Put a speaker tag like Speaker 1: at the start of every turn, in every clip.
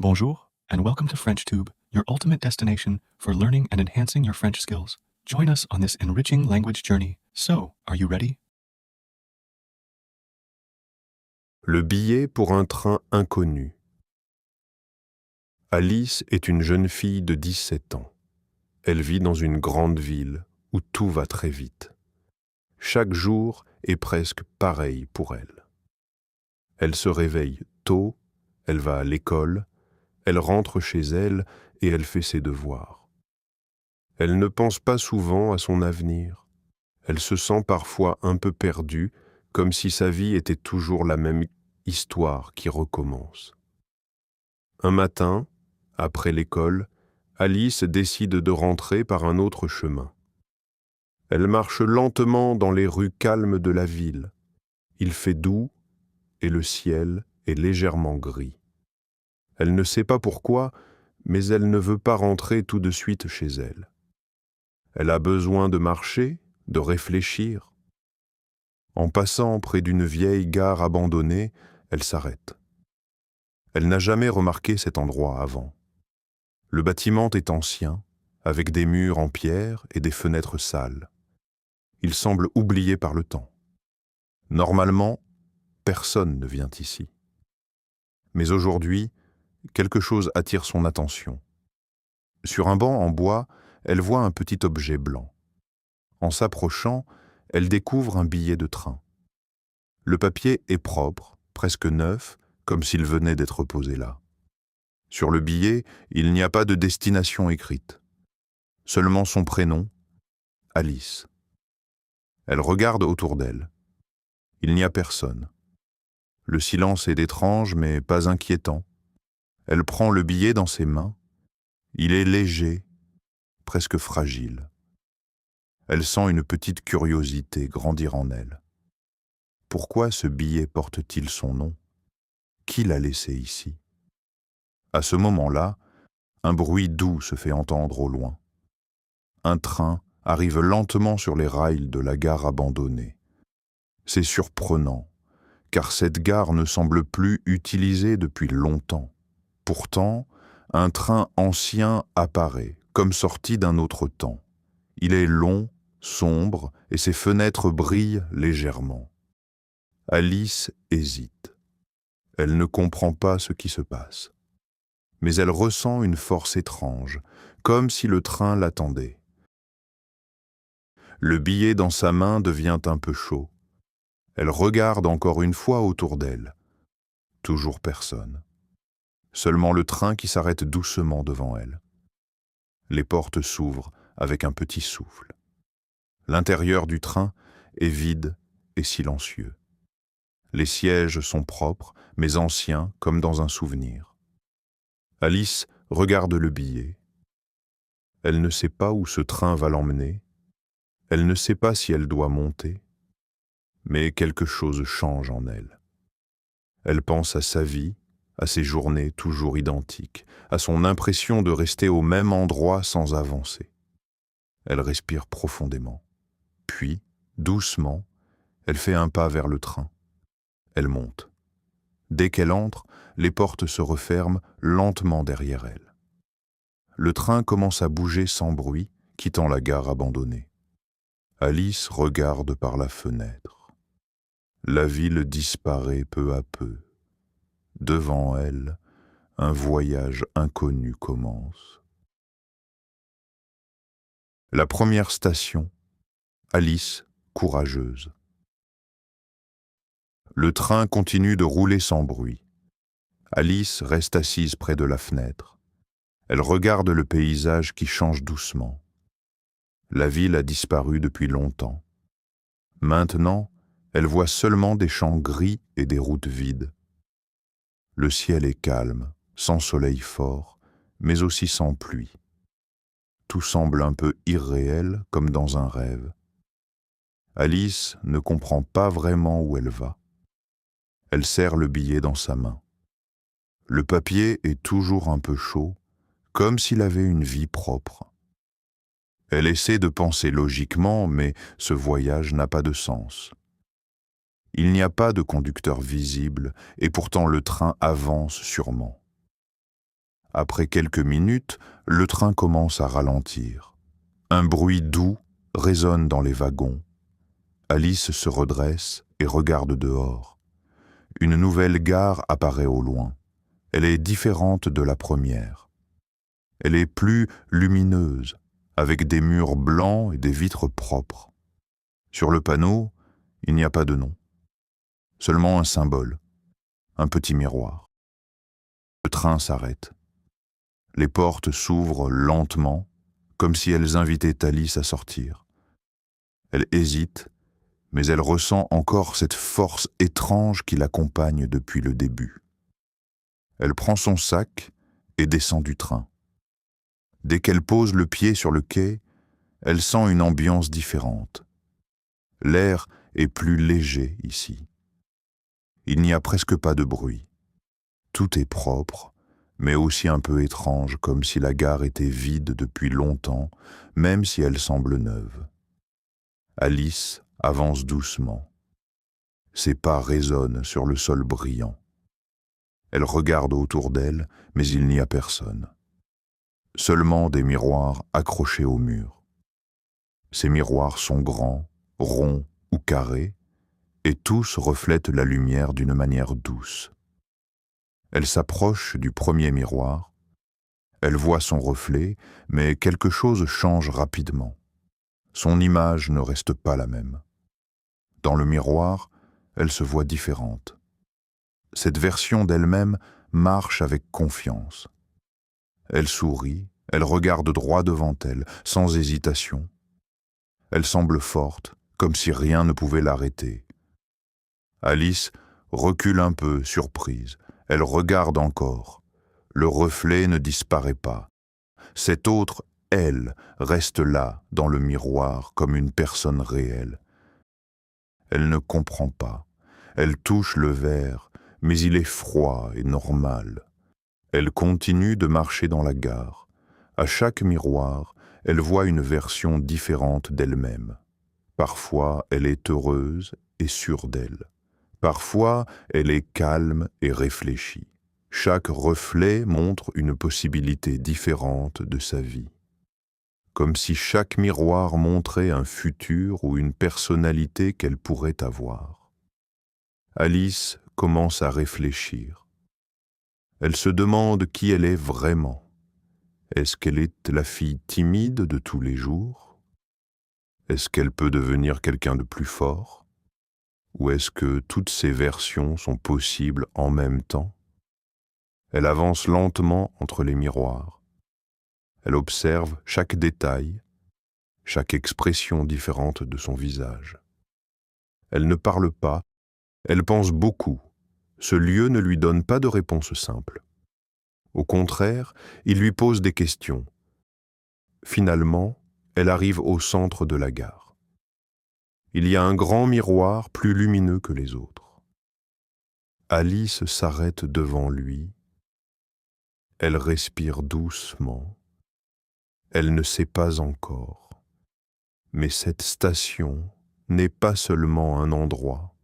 Speaker 1: Bonjour, and welcome to FrenchTube, your ultimate destination for learning and enhancing your French skills. Join us on this enriching language journey. So, are you ready?
Speaker 2: Le billet pour un train inconnu. Alice est une jeune fille de 17 ans. Elle vit dans une grande ville où tout va très vite. Chaque jour est presque pareil pour elle. Elle se réveille tôt, elle va à l'école, elle rentre chez elle et elle fait ses devoirs. Elle ne pense pas souvent à son avenir. Elle se sent parfois un peu perdue, comme si sa vie était toujours la même histoire qui recommence. Un matin, après l'école, Alice décide de rentrer par un autre chemin. Elle marche lentement dans les rues calmes de la ville. Il fait doux et le ciel est légèrement gris. Elle ne sait pas pourquoi, mais elle ne veut pas rentrer tout de suite chez elle. Elle a besoin de marcher, de réfléchir. En passant près d'une vieille gare abandonnée, elle s'arrête. Elle n'a jamais remarqué cet endroit avant. Le bâtiment est ancien, avec des murs en pierre et des fenêtres sales. Il semble oublié par le temps. Normalement, personne ne vient ici. Mais aujourd'hui, quelque chose attire son attention. Sur un banc en bois, elle voit un petit objet blanc. En s'approchant, elle découvre un billet de train. Le papier est propre, presque neuf, comme s'il venait d'être posé là. Sur le billet, il n'y a pas de destination écrite. Seulement son prénom, Alice. Elle regarde autour d'elle. Il n'y a personne. Le silence est étrange, mais pas inquiétant. Elle prend le billet dans ses mains. Il est léger, presque fragile. Elle sent une petite curiosité grandir en elle. Pourquoi ce billet porte-t-il son nom? Qui l'a laissé ici? À ce moment-là, un bruit doux se fait entendre au loin. Un train arrive lentement sur les rails de la gare abandonnée. C'est surprenant, car cette gare ne semble plus utilisée depuis longtemps. Pourtant, un train ancien apparaît, comme sorti d'un autre temps. Il est long, sombre, et ses fenêtres brillent légèrement. Alice hésite. Elle ne comprend pas ce qui se passe. Mais elle ressent une force étrange, comme si le train l'attendait. Le billet dans sa main devient un peu chaud. Elle regarde encore une fois autour d'elle. Toujours personne. Seulement le train qui s'arrête doucement devant elle. Les portes s'ouvrent avec un petit souffle. L'intérieur du train est vide et silencieux. Les sièges sont propres, mais anciens comme dans un souvenir. Alice regarde le billet. Elle ne sait pas où ce train va l'emmener. Elle ne sait pas si elle doit monter. Mais quelque chose change en elle. Elle pense à sa vie, à ses journées toujours identiques, à son impression de rester au même endroit sans avancer. Elle respire profondément. Puis, doucement, elle fait un pas vers le train. Elle monte. Dès qu'elle entre, les portes se referment lentement derrière elle. Le train commence à bouger sans bruit, quittant la gare abandonnée. Alice regarde par la fenêtre. La ville disparaît peu à peu. Devant elle, un voyage inconnu commence. La première station, Alice, courageuse. Le train continue de rouler sans bruit. Alice reste assise près de la fenêtre. Elle regarde le paysage qui change doucement. La ville a disparu depuis longtemps. Maintenant, elle voit seulement des champs gris et des routes vides. Le ciel est calme, sans soleil fort, mais aussi sans pluie. Tout semble un peu irréel, comme dans un rêve. Alice ne comprend pas vraiment où elle va. Elle serre le billet dans sa main. Le papier est toujours un peu chaud, comme s'il avait une vie propre. Elle essaie de penser logiquement, mais ce voyage n'a pas de sens. Il n'y a pas de conducteur visible, et pourtant le train avance sûrement. Après quelques minutes, le train commence à ralentir. Un bruit doux résonne dans les wagons. Alice se redresse et regarde dehors. Une nouvelle gare apparaît au loin. Elle est différente de la première. Elle est plus lumineuse, avec des murs blancs et des vitres propres. Sur le panneau, il n'y a pas de nom. Seulement un symbole, un petit miroir. Le train s'arrête. Les portes s'ouvrent lentement, comme si elles invitaient Alice à sortir. Elle hésite, mais elle ressent encore cette force étrange qui l'accompagne depuis le début. Elle prend son sac et descend du train. Dès qu'elle pose le pied sur le quai, elle sent une ambiance différente. L'air est plus léger ici. Il n'y a presque pas de bruit. Tout est propre, mais aussi un peu étrange, comme si la gare était vide depuis longtemps, même si elle semble neuve. Alice avance doucement. Ses pas résonnent sur le sol brillant. Elle regarde autour d'elle, mais il n'y a personne. Seulement des miroirs accrochés au mur. Ces miroirs sont grands, ronds ou carrés, et tous reflètent la lumière d'une manière douce. Elle s'approche du premier miroir. Elle voit son reflet, mais quelque chose change rapidement. Son image ne reste pas la même. Dans le miroir, elle se voit différente. Cette version d'elle-même marche avec confiance. Elle sourit, elle regarde droit devant elle, sans hésitation. Elle semble forte, comme si rien ne pouvait l'arrêter. Alice recule un peu, surprise. Elle regarde encore. Le reflet ne disparaît pas. Cette autre, elle, reste là, dans le miroir, comme une personne réelle. Elle ne comprend pas. Elle touche le verre, mais il est froid et normal. Elle continue de marcher dans la gare. À chaque miroir, elle voit une version différente d'elle-même. Parfois, elle est heureuse et sûre d'elle. Parfois, elle est calme et réfléchie. Chaque reflet montre une possibilité différente de sa vie. Comme si chaque miroir montrait un futur ou une personnalité qu'elle pourrait avoir. Alice commence à réfléchir. Elle se demande qui elle est vraiment. Est-ce qu'elle est la fille timide de tous les jours? Est-ce qu'elle peut devenir quelqu'un de plus fort? Ou est-ce que toutes ces versions sont possibles en même temps? Elle avance lentement entre les miroirs. Elle observe chaque détail, chaque expression différente de son visage. Elle ne parle pas, elle pense beaucoup. Ce lieu ne lui donne pas de réponse simple. Au contraire, il lui pose des questions. Finalement, elle arrive au centre de la gare. Il y a un grand miroir plus lumineux que les autres. Alice s'arrête devant lui. Elle respire doucement. Elle ne sait pas encore. Mais cette station n'est pas seulement un endroit.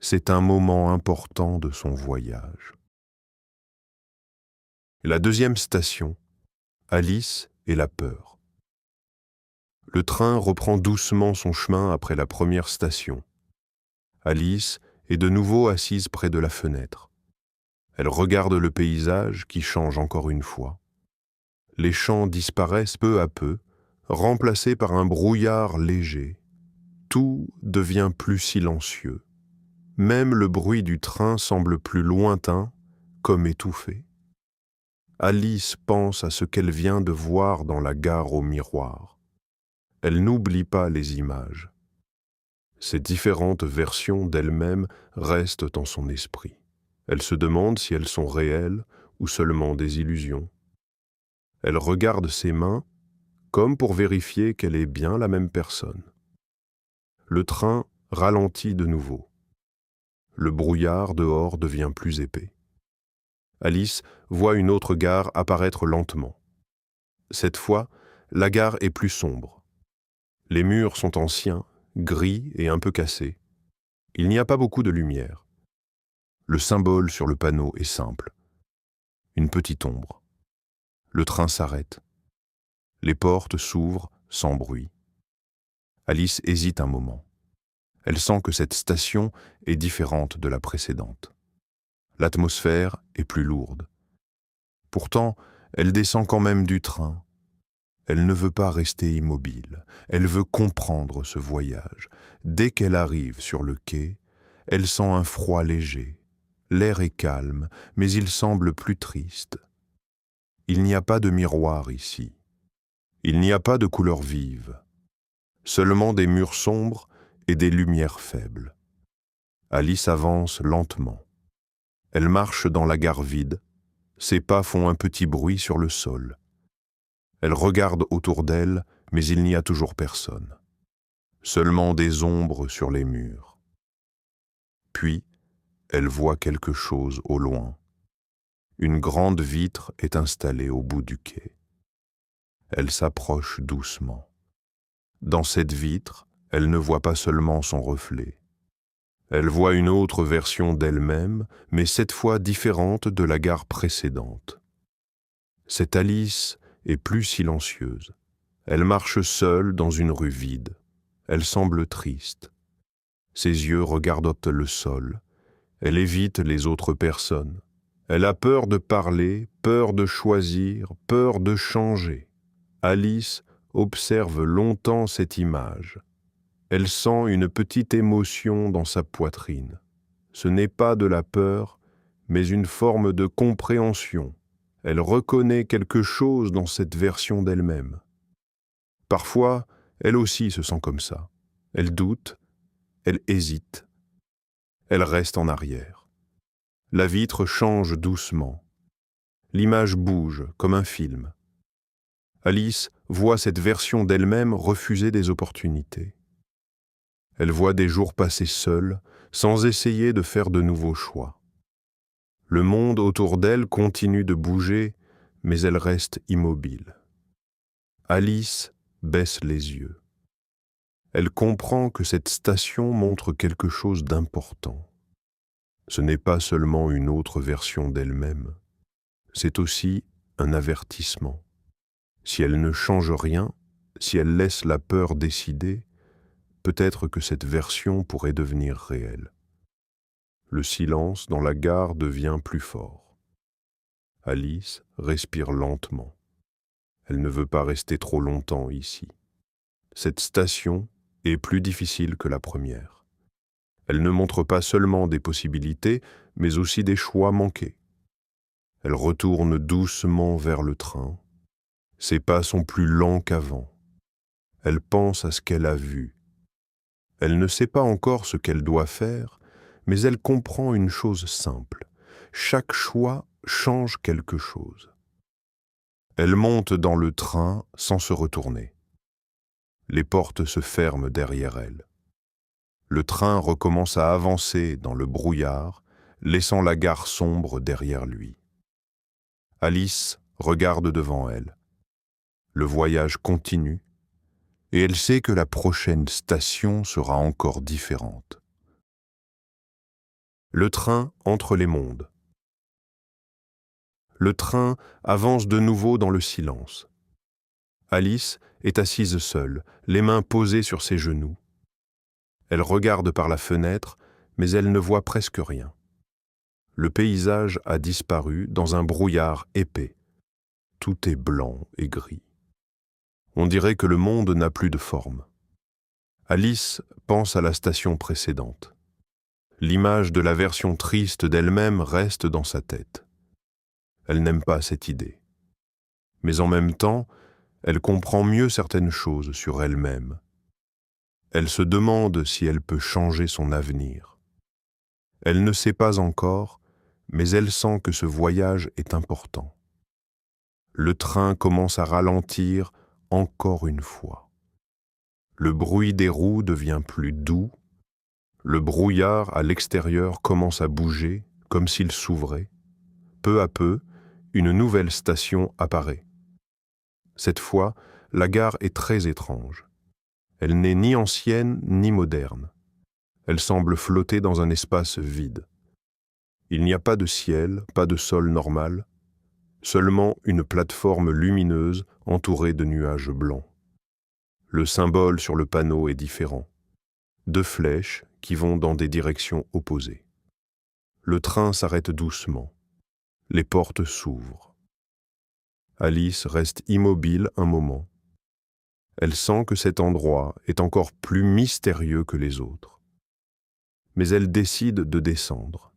Speaker 2: C'est un moment important de son voyage. La deuxième station, Alice et la peur. Le train reprend doucement son chemin après la première station. Alice est de nouveau assise près de la fenêtre. Elle regarde le paysage qui change encore une fois. Les champs disparaissent peu à peu, remplacés par un brouillard léger. Tout devient plus silencieux. Même le bruit du train semble plus lointain, comme étouffé. Alice pense à ce qu'elle vient de voir dans la gare au miroir. Elle n'oublie pas les images. Ces différentes versions d'elle-même restent dans son esprit. Elle se demande si elles sont réelles ou seulement des illusions. Elle regarde ses mains comme pour vérifier qu'elle est bien la même personne. Le train ralentit de nouveau. Le brouillard dehors devient plus épais. Alice voit une autre gare apparaître lentement. Cette fois, la gare est plus sombre. Les murs sont anciens, gris et un peu cassés. Il n'y a pas beaucoup de lumière. Le symbole sur le panneau est simple. Une petite ombre. Le train s'arrête. Les portes s'ouvrent sans bruit. Alice hésite un moment. Elle sent que cette station est différente de la précédente. L'atmosphère est plus lourde. Pourtant, elle descend quand même du train. Elle ne veut pas rester immobile. Elle veut comprendre ce voyage. Dès qu'elle arrive sur le quai, elle sent un froid léger. L'air est calme, mais il semble plus triste. Il n'y a pas de miroir ici. Il n'y a pas de couleurs vives. Seulement des murs sombres et des lumières faibles. Alice avance lentement. Elle marche dans la gare vide. Ses pas font un petit bruit sur le sol. Elle regarde autour d'elle, mais il n'y a toujours personne. Seulement des ombres sur les murs. Puis, elle voit quelque chose au loin. Une grande vitre est installée au bout du quai. Elle s'approche doucement. Dans cette vitre, elle ne voit pas seulement son reflet. Elle voit une autre version d'elle-même, mais cette fois différente de la gare précédente. Cette Alice est plus silencieuse. Elle marche seule dans une rue vide. Elle semble triste. Ses yeux regardent le sol. Elle évite les autres personnes. Elle a peur de parler, peur de choisir, peur de changer. Alice observe longtemps cette image. Elle sent une petite émotion dans sa poitrine. Ce n'est pas de la peur, mais une forme de compréhension. Elle reconnaît quelque chose dans cette version d'elle-même. Parfois, elle aussi se sent comme ça. Elle doute, elle hésite. Elle reste en arrière. La vitre change doucement. L'image bouge comme un film. Alice voit cette version d'elle-même refuser des opportunités. Elle voit des jours passer seule, sans essayer de faire de nouveaux choix. Le monde autour d'elle continue de bouger, mais elle reste immobile. Alice baisse les yeux. Elle comprend que cette station montre quelque chose d'important. Ce n'est pas seulement une autre version d'elle-même, c'est aussi un avertissement. Si elle ne change rien, si elle laisse la peur décider, peut-être que cette version pourrait devenir réelle. Le silence dans la gare devient plus fort. Alice respire lentement. Elle ne veut pas rester trop longtemps ici. Cette station est plus difficile que la première. Elle ne montre pas seulement des possibilités, mais aussi des choix manqués. Elle retourne doucement vers le train. Ses pas sont plus lents qu'avant. Elle pense à ce qu'elle a vu. Elle ne sait pas encore ce qu'elle doit faire, mais elle comprend une chose simple. Chaque choix change quelque chose. Elle monte dans le train sans se retourner. Les portes se ferment derrière elle. Le train recommence à avancer dans le brouillard, laissant la gare sombre derrière lui. Alice regarde devant elle. Le voyage continue, et elle sait que la prochaine station sera encore différente. Le train entre les mondes. Le train avance de nouveau dans le silence. Alice est assise seule, les mains posées sur ses genoux. Elle regarde par la fenêtre, mais elle ne voit presque rien. Le paysage a disparu dans un brouillard épais. Tout est blanc et gris. On dirait que le monde n'a plus de forme. Alice pense à la station précédente. L'image de la version triste d'elle-même reste dans sa tête. Elle n'aime pas cette idée. Mais en même temps, elle comprend mieux certaines choses sur elle-même. Elle se demande si elle peut changer son avenir. Elle ne sait pas encore, mais elle sent que ce voyage est important. Le train commence à ralentir encore une fois. Le bruit des roues devient plus doux. Le brouillard à l'extérieur commence à bouger, comme s'il s'ouvrait. Peu à peu, une nouvelle station apparaît. Cette fois, la gare est très étrange. Elle n'est ni ancienne ni moderne. Elle semble flotter dans un espace vide. Il n'y a pas de ciel, pas de sol normal. Seulement une plateforme lumineuse entourée de nuages blancs. Le symbole sur le panneau est différent. 2 flèches qui vont dans des directions opposées. Le train s'arrête doucement. Les portes s'ouvrent. Alice reste immobile un moment. Elle sent que cet endroit est encore plus mystérieux que les autres. Mais elle décide de descendre.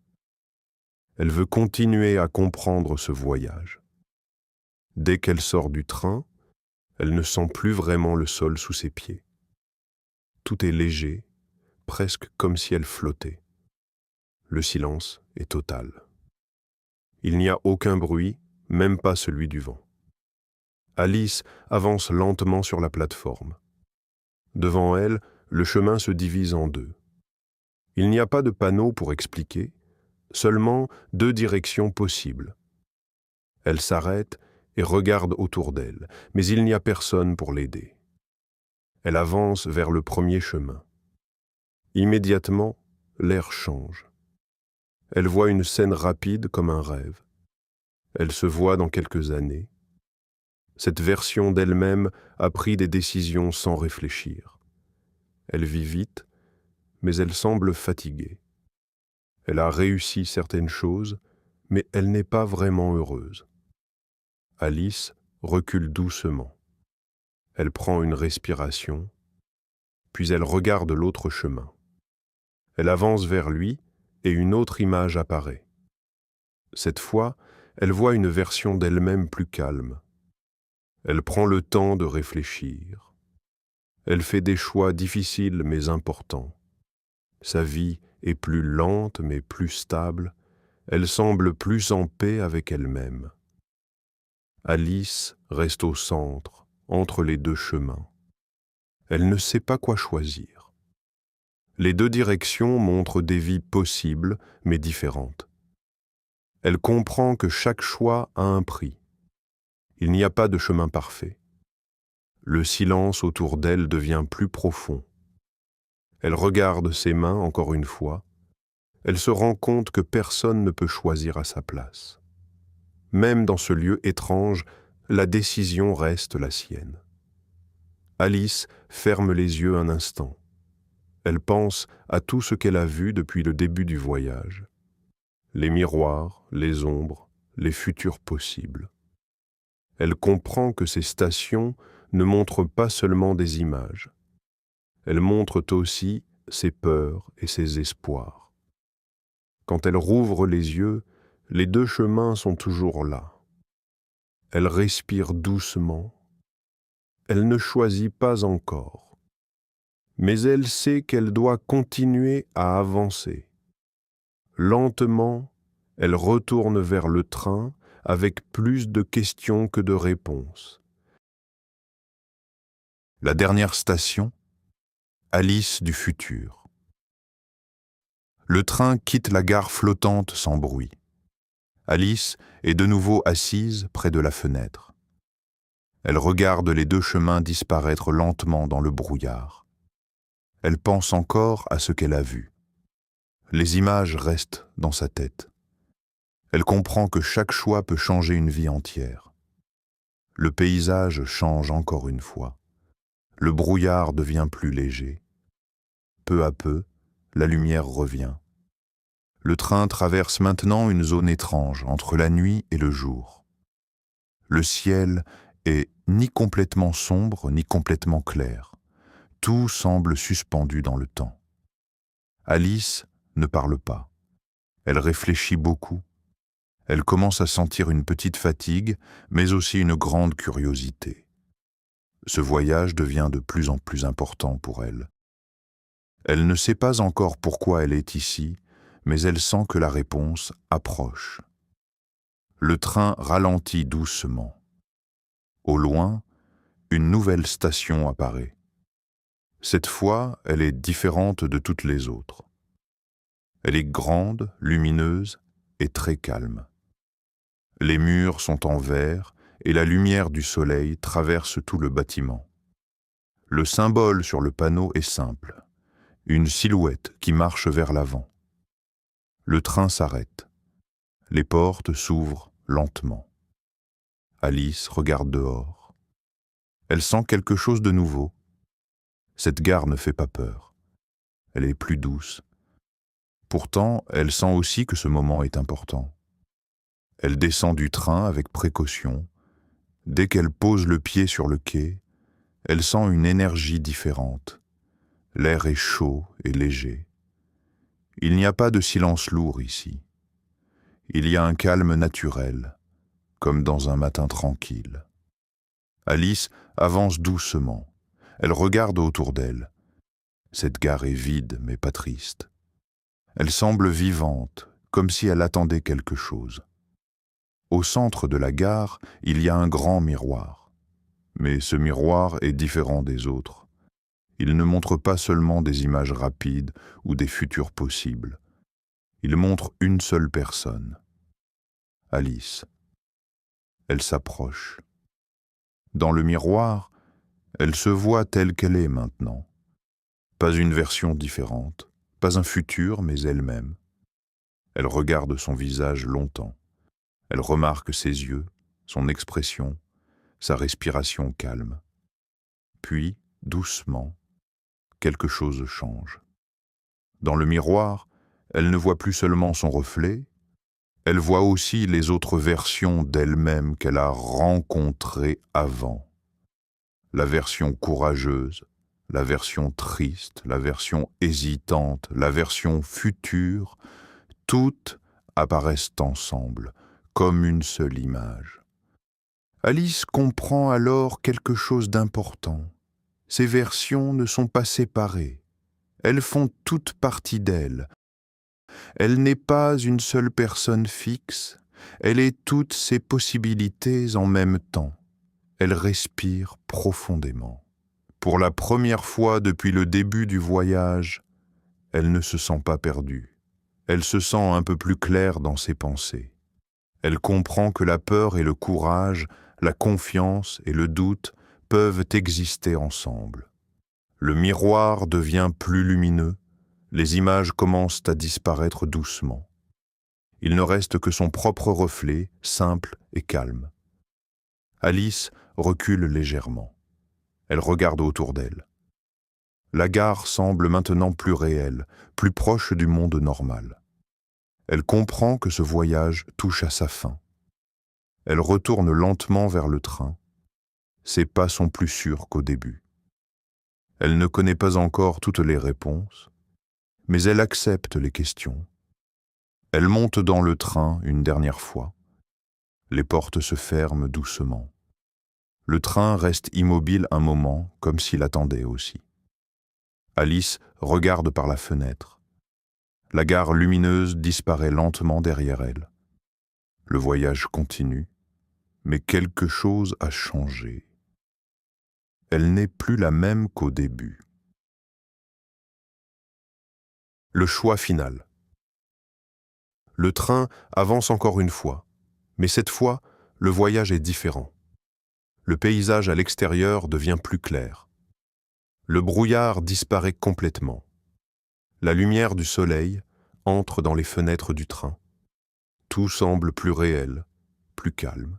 Speaker 2: Elle veut continuer à comprendre ce voyage. Dès qu'elle sort du train, elle ne sent plus vraiment le sol sous ses pieds. Tout est léger, presque comme si elle flottait. Le silence est total. Il n'y a aucun bruit, même pas celui du vent. Alice avance lentement sur la plateforme. Devant elle, le chemin se divise en 2. Il n'y a pas de panneau pour expliquer, seulement 2 directions possibles. Elle s'arrête et regarde autour d'elle, mais il n'y a personne pour l'aider. Elle avance vers le premier chemin. Immédiatement, l'air change. Elle voit une scène rapide comme un rêve. Elle se voit dans quelques années. Cette version d'elle-même a pris des décisions sans réfléchir. Elle vit vite, mais elle semble fatiguée. Elle a réussi certaines choses, mais elle n'est pas vraiment heureuse. Alice recule doucement. Elle prend une respiration, puis elle regarde l'autre chemin. Elle avance vers lui et une autre image apparaît. Cette fois, elle voit une version d'elle-même plus calme. Elle prend le temps de réfléchir. Elle fait des choix difficiles mais importants. Sa vie est plus lente mais plus stable. Elle semble plus en paix avec elle-même. Alice reste au centre, entre les 2 chemins. Elle ne sait pas quoi choisir. Les 2 directions montrent des vies possibles mais différentes. Elle comprend que chaque choix a un prix. Il n'y a pas de chemin parfait. Le silence autour d'elle devient plus profond. Elle regarde ses mains encore une fois. Elle se rend compte que personne ne peut choisir à sa place. Même dans ce lieu étrange, la décision reste la sienne. Alice ferme les yeux un instant. Elle pense à tout ce qu'elle a vu depuis le début du voyage. Les miroirs, les ombres, les futurs possibles. Elle comprend que ces stations ne montrent pas seulement des images. Elles montrent aussi ses peurs et ses espoirs. Quand elle rouvre les yeux, les 2 chemins sont toujours là. Elle respire doucement. Elle ne choisit pas encore. Mais elle sait qu'elle doit continuer à avancer. Lentement, elle retourne vers le train avec plus de questions que de réponses. La dernière station, Alice du futur. Le train quitte la gare flottante sans bruit. Alice est de nouveau assise près de la fenêtre. Elle regarde les 2 chemins disparaître lentement dans le brouillard. Elle pense encore à ce qu'elle a vu. Les images restent dans sa tête. Elle comprend que chaque choix peut changer une vie entière. Le paysage change encore une fois. Le brouillard devient plus léger. Peu à peu, la lumière revient. Le train traverse maintenant une zone étrange entre la nuit et le jour. Le ciel est ni complètement sombre ni complètement clair. Tout semble suspendu dans le temps. Alice ne parle pas. Elle réfléchit beaucoup. Elle commence à sentir une petite fatigue, mais aussi une grande curiosité. Ce voyage devient de plus en plus important pour elle. Elle ne sait pas encore pourquoi elle est ici, mais elle sent que la réponse approche. Le train ralentit doucement. Au loin, une nouvelle station apparaît. Cette fois, elle est différente de toutes les autres. Elle est grande, lumineuse et très calme. Les murs sont en verre et la lumière du soleil traverse tout le bâtiment. Le symbole sur le panneau est simple, une silhouette qui marche vers l'avant. Le train s'arrête. Les portes s'ouvrent lentement. Alice regarde dehors. Elle sent quelque chose de nouveau. Cette gare ne fait pas peur. Elle est plus douce. Pourtant, elle sent aussi que ce moment est important. Elle descend du train avec précaution. Dès qu'elle pose le pied sur le quai, elle sent une énergie différente. L'air est chaud et léger. Il n'y a pas de silence lourd ici. Il y a un calme naturel, comme dans un matin tranquille. Alice avance doucement. Elle regarde autour d'elle. Cette gare est vide, mais pas triste. Elle semble vivante, comme si elle attendait quelque chose. Au centre de la gare, il y a un grand miroir. Mais ce miroir est différent des autres. Il ne montre pas seulement des images rapides ou des futurs possibles. Il montre une seule personne. Alice. Elle s'approche. Dans le miroir, elle se voit telle qu'elle est maintenant. Pas une version différente, pas un futur, mais elle-même. Elle regarde son visage longtemps. Elle remarque ses yeux, son expression, sa respiration calme. Puis, doucement, quelque chose change. Dans le miroir, elle ne voit plus seulement son reflet, elle voit aussi les autres versions d'elle-même qu'elle a rencontrées avant. La version courageuse, la version triste, la version hésitante, la version future, toutes apparaissent ensemble, comme une seule image. Alice comprend alors quelque chose d'important. Ces versions ne sont pas séparées. Elles font toutes partie d'elle. Elle n'est pas une seule personne fixe, elle est toutes ses possibilités en même temps. Elle respire profondément. Pour la première fois depuis le début du voyage, elle ne se sent pas perdue. Elle se sent un peu plus claire dans ses pensées. Elle comprend que la peur et le courage, la confiance et le doute peuvent exister ensemble. Le miroir devient plus lumineux, les images commencent à disparaître doucement. Il ne reste que son propre reflet, simple et calme. Alice recule légèrement. Elle regarde autour d'elle. La gare semble maintenant plus réelle, plus proche du monde normal. Elle comprend que ce voyage touche à sa fin. Elle retourne lentement vers le train. Ses pas sont plus sûrs qu'au début. Elle ne connaît pas encore toutes les réponses, mais elle accepte les questions. Elle monte dans le train une dernière fois. Les portes se ferment doucement. Le train reste immobile un moment, comme s'il attendait aussi. Alice regarde par la fenêtre. La gare lumineuse disparaît lentement derrière elle. Le voyage continue, mais quelque chose a changé. Elle n'est plus la même qu'au début. Le choix final. Le train avance encore une fois, mais cette fois, le voyage est différent. Le paysage à l'extérieur devient plus clair. Le brouillard disparaît complètement. La lumière du soleil entre dans les fenêtres du train. Tout semble plus réel, plus calme.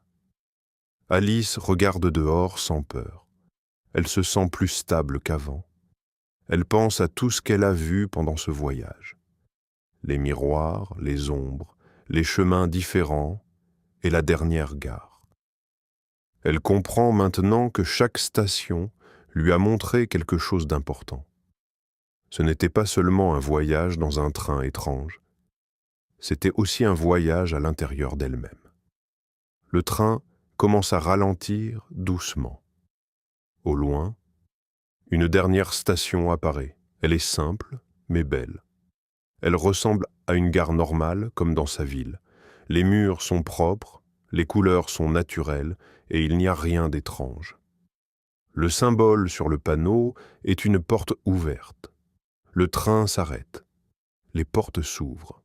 Speaker 2: Alice regarde dehors sans peur. Elle se sent plus stable qu'avant. Elle pense à tout ce qu'elle a vu pendant ce voyage. Les miroirs, les ombres, les chemins différents et la dernière gare. Elle comprend maintenant que chaque station lui a montré quelque chose d'important. Ce n'était pas seulement un voyage dans un train étrange, c'était aussi un voyage à l'intérieur d'elle-même. Le train commence à ralentir doucement. Au loin, une dernière station apparaît. Elle est simple, mais belle. Elle ressemble à une gare normale, comme dans sa ville. Les murs sont propres, les couleurs sont naturelles, et il n'y a rien d'étrange. Le symbole sur le panneau est une porte ouverte. Le train s'arrête. Les portes s'ouvrent.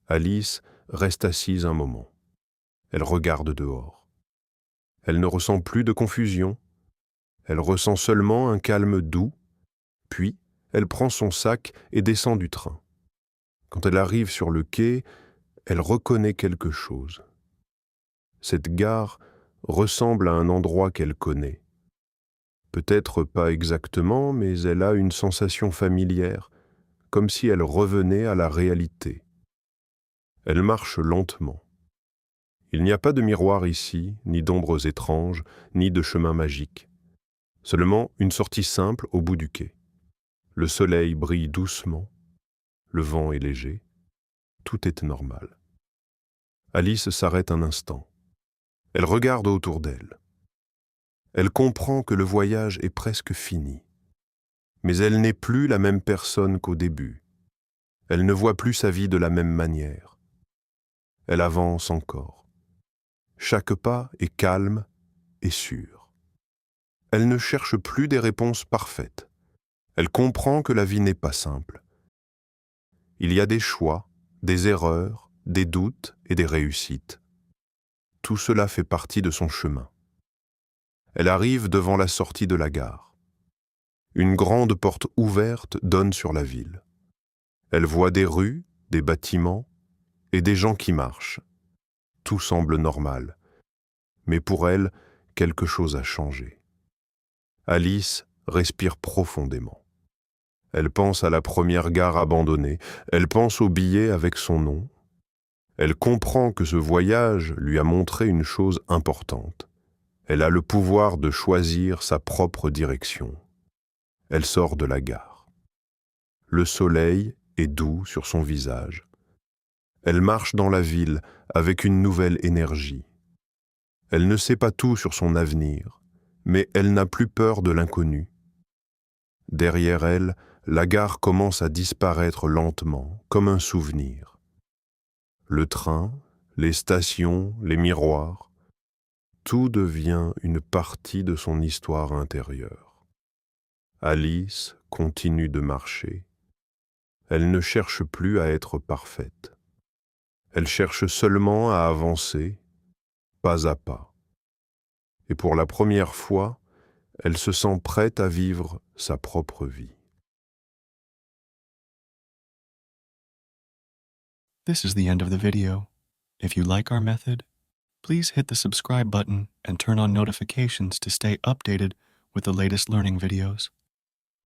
Speaker 2: Alice reste assise un moment. Elle regarde dehors. Elle ne ressent plus de confusion. Elle ressent seulement un calme doux. Puis, elle prend son sac et descend du train. Quand elle arrive sur le quai, elle reconnaît quelque chose. Cette gare ressemble à un endroit qu'elle connaît. Peut-être pas exactement, mais elle a une sensation familière, comme si elle revenait à la réalité. Elle marche lentement. Il n'y a pas de miroir ici, ni d'ombres étranges, ni de chemin magique. Seulement une sortie simple au bout du quai. Le soleil brille doucement, le vent est léger, tout est normal. Alice s'arrête un instant. Elle regarde autour d'elle. Elle comprend que le voyage est presque fini. Mais elle n'est plus la même personne qu'au début. Elle ne voit plus sa vie de la même manière. Elle avance encore. Chaque pas est calme et sûr. Elle ne cherche plus des réponses parfaites. Elle comprend que la vie n'est pas simple. Il y a des choix, des erreurs, des doutes et des réussites. Tout cela fait partie de son chemin. Elle arrive devant la sortie de la gare. Une grande porte ouverte donne sur la ville. Elle voit des rues, des bâtiments et des gens qui marchent. Tout semble normal. Mais pour elle, quelque chose a changé. Alice respire profondément. Elle pense à la première gare abandonnée, elle pense au billet avec son nom. Elle comprend que ce voyage lui a montré une chose importante. Elle a le pouvoir de choisir sa propre direction. Elle sort de la gare. Le soleil est doux sur son visage. Elle marche dans la ville avec une nouvelle énergie. Elle ne sait pas tout sur son avenir, mais elle n'a plus peur de l'inconnu. Derrière elle, la gare commence à disparaître lentement, comme un souvenir. Le train, les stations, les miroirs, tout devient une partie de son histoire intérieure. Alice continue de marcher. Elle ne cherche plus à être parfaite. Elle cherche seulement à avancer, pas à pas. Et pour la première fois, elle se sent prête à vivre sa propre vie.
Speaker 1: This is the end of the video. If you like our method, please hit the subscribe button and turn on notifications to stay updated with the latest learning videos.